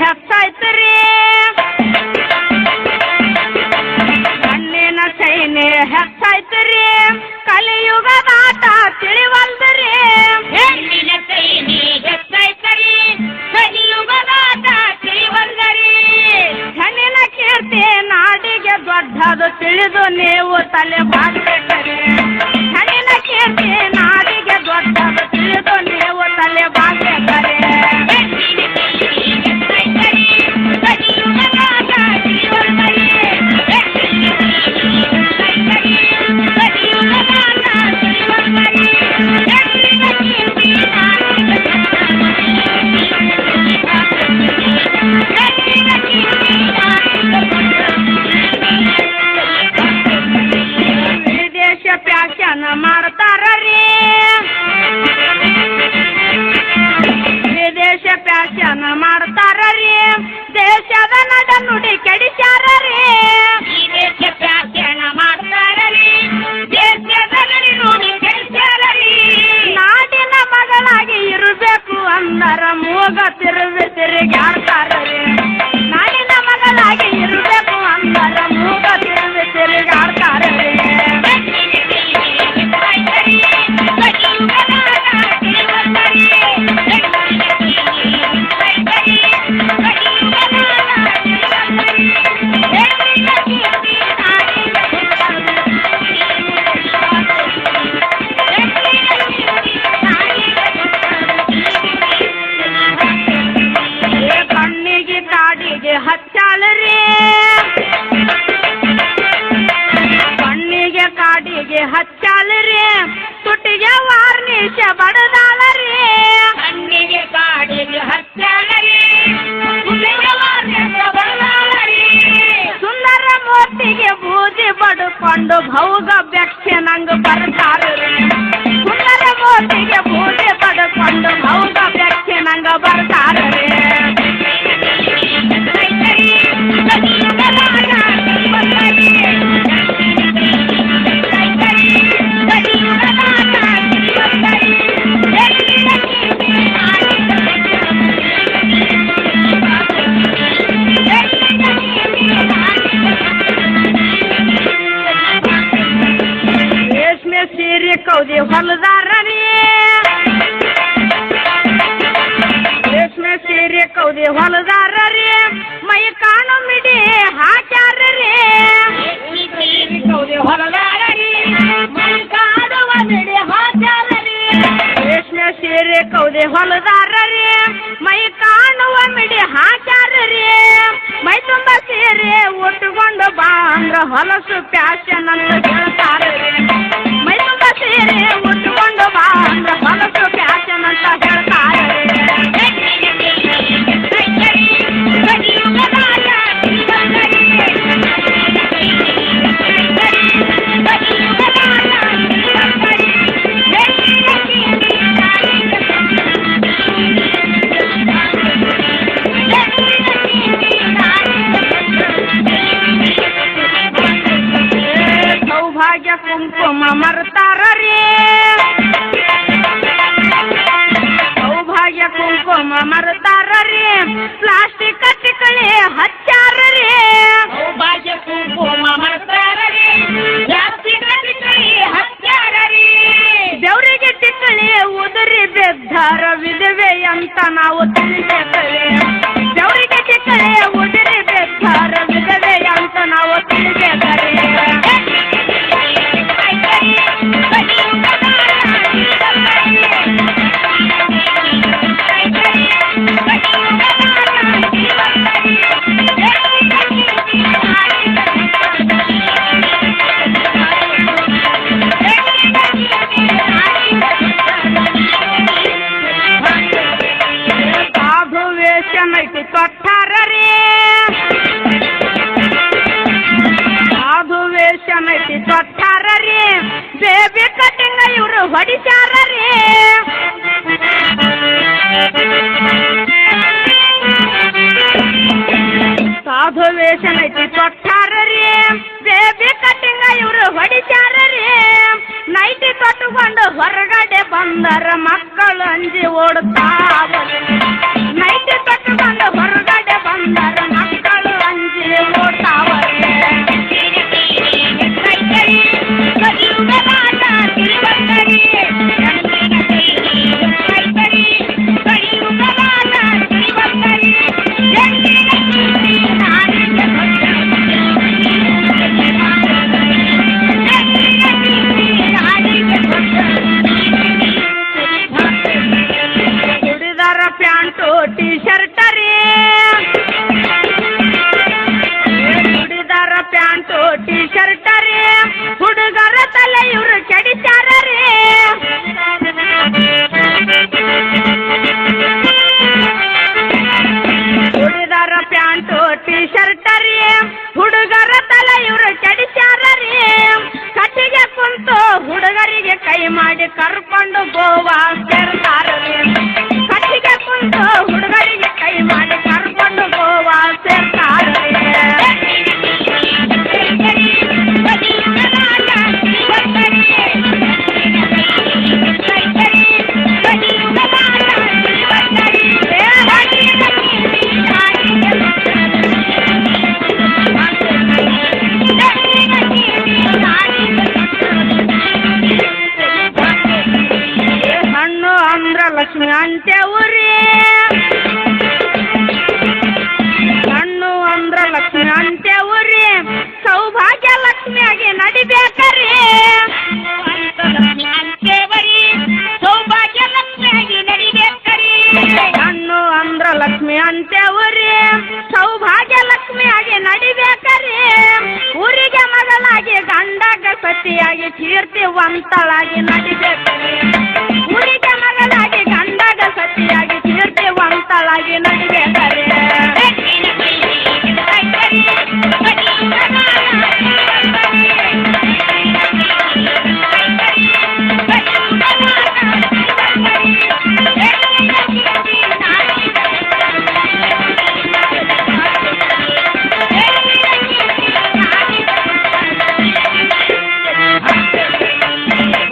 ಹೆಚ್ಚಾಯ್ತರಿ ಕಣ್ಣಿನ ಚೈನೆ ಹೆಚ್ಚಾಯ್ತರಿ ಕಲಿಯುಗದ ಆಟ ತಿಳಿವಲ್ದರಿ ಹೆಣ್ಣಿನ ಕೈನಿ ಹೆಚ್ಚಾಯ್ತರಿ ಕಲಿಯುಗದ ಆಟ ತಿಳಿವಲ್ದರಿ ಹೆಣ್ಣಿನ ಕೀರ್ತಿ ನಾಡಿಗೆ ದೊಡ್ಡದು ತಿಳಿದು ನೀವು ತಲೆ ಬಾಗ್ಬೇಕರಿ ಹೆಣ್ಣಿನ ಕೀರ್ತಿ ನಾಡಿಗೆ ದೊಡ್ಡದು ತಿಳಿದು ನೀವು ತಲೆ ಬಾಗ್ಬೇಕರಿ ವಿದೇಶ ಪ್ಯಾಶನ್ ಮಾಡ್ತಾರ್ರಿ ವಿದೇಶ ಪ್ಯಾಶನ್ ಮಾಡ್ತಾರ್ರಿ ದೇಶದ ನಡ ನುಡಿ ಕೆಡಿಸ್ಯಾರ್ರಿ ವಿದೇಶ ಪ್ಯಾಶನ್ ಮಾಡ್ತಾರ್ರಿ ದೇಶದ ನಡಿ ನುಡಿ ಕೆಡಿಸ್ಯಾರ್ರಿ ನಾಡಿನ ಮಗಳಾಗಿ ಇರಬೇಕು ಅಂದರ ಮೂಗ ತಿರುಗಾಡ್ತಾರ್ರಿ ನಾಡಿನ ಮಗಳಾಗಿ ಇರಬೇಕು ಅಂದರ ಮೂಗ ತಿರುಗಾಡ್ತಾರ್ರಿ ಕಣ್ಣಿಗೆ ಕಾಡಿಗೆ ಹಚ್ಚಾಳ್ರಿ ಕಣ್ಣಿಗೆ ಕಾಡಿಗೆ ಹಚ್ಚಾಳ್ರಿ ತುಟಿಗೆ ವಾರ್ನಿಶ ಬಡದಾಳರಿ ಕಣ್ಣಿಗೆ ಕಾಡಿಗೆ ಹಚ್ಚಾಳರಿ ಸುಂದರ ಮೂರ್ತಿಗೆ ಬೂದಿ ಬಡ್ಕೊಂಡು ಭೌಗ ವ್ಯಕ್ಷೆ ನಂಗ ಬರ್ತಾರ್ರಿ ಸುಂದರ ಮೂರ್ತಿಗೆ ಬೂದಿ ಬಡ್ಕೊಂಡು ಭೌಗ ವ್ಯಕ್ಷೆ ನಂಗ ಬರ್ತಾರ್ರಿ ರೇಷ್ಮೆ ಸೀರೆ ಕೌದಿ ಹೊಲದಾರ್ರಿ ರೇಷ್ಮೆ ಸೀರೆ ಕೌದಿ ಹೊಲದಾರ್ರಿ ಮೈ ಕಾಣು ಮಿಡಿ ಹಾಕ್ಯಾರ್ರಿ ಕೌದಿ ಹೊಲದಾರರಿ ಮೈ ಕಾಡುವ ಮಿಡಿ ಹಾಕ್ಯಾರರಿ ರೇಷ್ಮೆ ಸೀರೆ ಕೌದಿ ಹೊಲದಾರ್ರಿ ಮೈ ಕಾಣುವ ಮಿಡಿ ಹಾಕ್ಯಾರ್ರಿ ಮೈ ತುಂಬ ಸೀರೆ ಉಟ್ಕೊಂಡು ಬಾ ಅಂದ್ರ ಹೊಲಸು ಪ್ಯಾಶನ್ ಅಂತ ಹೇಳ್ತಾರ್ರಿ ಮೈ ತುಂಬ ಸೀರೆ ಉಟ್ಕೊಂಡು ಬಾ ಅಂದ್ರ ಹೊಲಸು ಪ್ಯಾಶನ್ ಅಂತ ಹೇಳ್ತಾರ್ರಿ ಸೌಭಾಗ್ಯ ಕುಂಕುಮ ಮರ್ತಾರ್ರಿ ಸೌಭಾಗ್ಯ ಕುಂಕುಮ ಮರ್ತಾರ್ರಿ ಪ್ಲಾಸ್ಟಿಕ್ ಕಟ್ಟಿಕಳಿ ಹಚ್ಚಾರ್ರಿ ಸೌಭಾಗ್ಯ ಕುಂಕುಮ ಮಾಡ್ತಾರರಿ ಜಾಸ್ತಿ ಕೈ ಹಚ್ಚಾರರಿ ಬೆವರಿಗೆ ಟಿಕ್ಕಳಿ ಉದುರಿ ಬೆದ್ದಾರ ವಿಧವೆ ಅಂತ ನಾವು ತಿಳಿಬೇಕರಿ ಬೆವರಿಗೆ ಟಿಕ್ಕಳಿ ಉದುರಿ ಬೆದ್ದಾರ ವಿಧವೆ ಅಂತ ನಾವು ತಿಳಿಬೇಕರಿ ಸಾಧು ವೇಷ ನೈತಿ ತೊಟ್ಟಾರ್ರಿ ಸಾಧು ವೇಷ ನೈತಿ ತೊಟ್ಟಾರ್ರಿ ಬೇಬಿ ಕಟಿಂಗ್ ಇವ್ರು ಹೊಡಿಸ್ಯಾರ್ರಿ ಸಾಧು ವೇಷ ನೈತಿ ತೊಟ್ಟಾರ್ರಿ ಬೇಬಿ ಕಟಿಂಗ್ ಇವ್ರು ಹೊಡಿಸ್ಯಾರ್ರಿ ನೈಟಿ ಕಟ್ಟುಕೊಂಡು ಹೊರಗಡೆ ಬಂದರ ಮಕ್ಕಳು ಅಂಜಿ ಓಡುತ್ತಾವ ನೈಟಿ ಕಟ್ಟುಕೊಂಡು ಹೊರಗಡೆ ಪ್ಯಾಂಟು ಟೀ ಶರ್ಟ್ ರೀ ಚೂಡಿದಾರ ಪ್ಯಾಂಟು ಟೀ ಶರ್ಟ್ ರೀ ಹುಡುಗರ ತಲೆ ಇವ್ರು ಕೆಡಿಸ್ಯಾರ ರೀ ಚೂಡಿದಾರ ಪ್ಯಾಂಟು ಟೀ ಶರ್ಟ್ ರೀ ಹುಡುಗರ ತಲೆ ಇವ್ರು ಕೆಡಿಸ್ಯಾರ ರೀ ಕಟ್ಟಿಗೆ ಕುಂತು ಹುಡುಗರಿಗೆ ಕೈ ಮಾಡಿ ಕರ್ಕೊಂಡು ಗೋವಾ ಸೇರ್ತಾರ ರೀ ಕಟ್ಟಿಗೆ ಕುಂತು ಹುಡುಗರಿಗೆ ಕೈ ಮಾಡಿ ಕರ್ಕೊಂಡು ಗೋವಾ ಸೇರ್ತಾರ ರೀ ಹಣ್ಣು ಅಂದ್ರ ಲಕ್ಷ್ಮಿ ಅಂತೇವ್ರಿ ಹಣ್ಣು ಅಂದ್ರ ಲಕ್ಷ್ಮಿ ಅಂತೇವ್ರಿ ಸೌಭಾಗ್ಯ ಲಕ್ಷ್ಮಿಯಾಗಿ ನಡಿಬೇಕರಿ ಅಂತೇವರಿ ಸೌಭಾಗ್ಯ ಲಕ್ಷ್ಮಿಯಾಗಿ ನಡಿಬೇಕರಿ ಹಣ್ಣು ಅಂದ್ರ ಲಕ್ಷ್ಮಿ ಅಂತೇವ್ರಿ ಸೌಭಾಗ್ಯ ಲಕ್ಷ್ಮಿಯಾಗಿ ನಡಿಬೇಕರಿ ಊರಿಗೆ ಮಗಳಾಗಿ ಗಂಡಗ ಸತಿಯಾಗಿ ಕೀರ್ತಿವಂತಳಾಗಿ ನಡಿಬೇಕರಿ ಊರಿಗೆ ಮಗಳಾಗಿ ಗಂಡಗ ಸತಿಯಾಗಿ ಕೀರ್ತಿವಂತಳಾಗಿ ನಡಿಬೇಕರಿ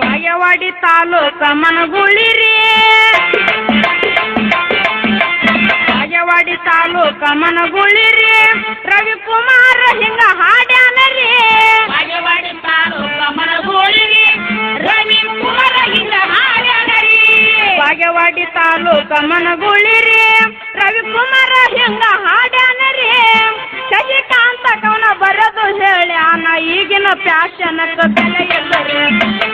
ಬಾಗೇವಾಡಿ ತಾಲೂಕ ಮನಗುಳಿರಿ ಬಾಗೇವಾಡಿ ತಾಲೂಕ ಮನಗುಳಿರಿ ರವಿಕುಮಾರ ಹಿಂಗ ಹಾಡ್ಯಾನರಿ ಬಾಗೇವಾಡಿ ತಾಲೂಕ ಮನಗೋಳಿರಿ ರವಿಕುಮಾರ ಹಿಂಗ ಹಾಡ್ಯಾನರಿ ಬಾಗೇವಾಡಿ ತಾಲೂಕ ಮನಗುಳಿರಿ ರವಿಕುಮಾರ ಹಿಂಗ ಹಾಡ್ಯಾನರಿ ಶಶಿಕಾಂತ ಕವನ ಬರೆದು ಹೇಳ್ಯಾನ ಈಗಿನ ಪ್ಯಾಶನಕ್ಕ ಬೆಲೆ ಎಲ್ಲರಿ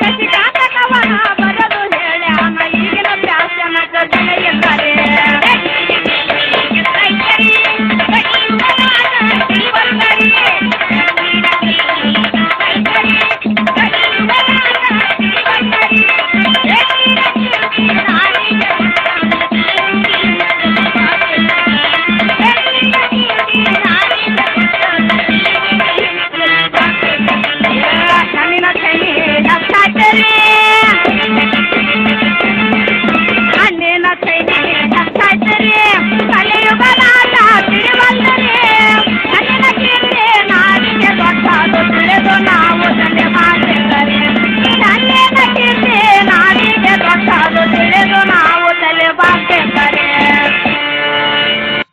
ಶಶಿಕಾಂತ ಕವನ ಬರೆದು ಹೇಳ್ಯಾನ ಈಗಿನ ಪ್ಯಾಶನಕ್ಕ ಬೆಲೆ